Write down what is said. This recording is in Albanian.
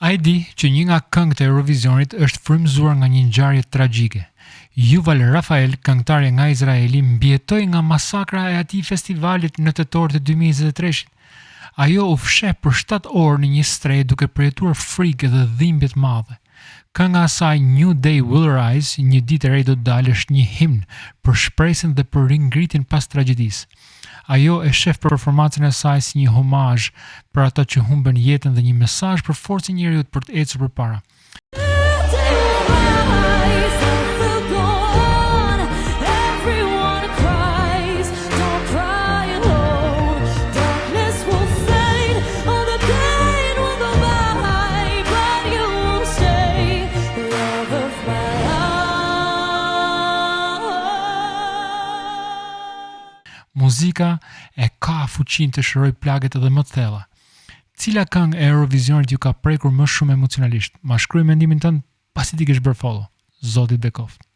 A e di që një nga këngët e Eurovisionit është frymëzuar nga një ngjarje tragjike. Yuval Rafael, këngëtarja nga Izraeli, mbijetoi nga masakra e atij festivalit në tetor të 2023. Ajo u fsheh për 7 orë në një strej duke përjetuar frikë dhe dhimbje të madhe. Kënga e saj New Day Will Rise, një ditë e re do të dalë, është një himn për shpresën dhe për ringritjen pas tragjedisë. Ajo e shef performancën e saj si një homazh për ata që humbën jetën dhe një mesazh për forcën e njerëzit për të ecur përpara. Muzika e ka fuqinë të shërojë plagët edhe më të thella. Cila këngë e Eurovisionit ju ka prekur më shumë emocionalisht? Ma shkruaj mendimin tënd pasi ti ke bërë follow. Zoti bekoft.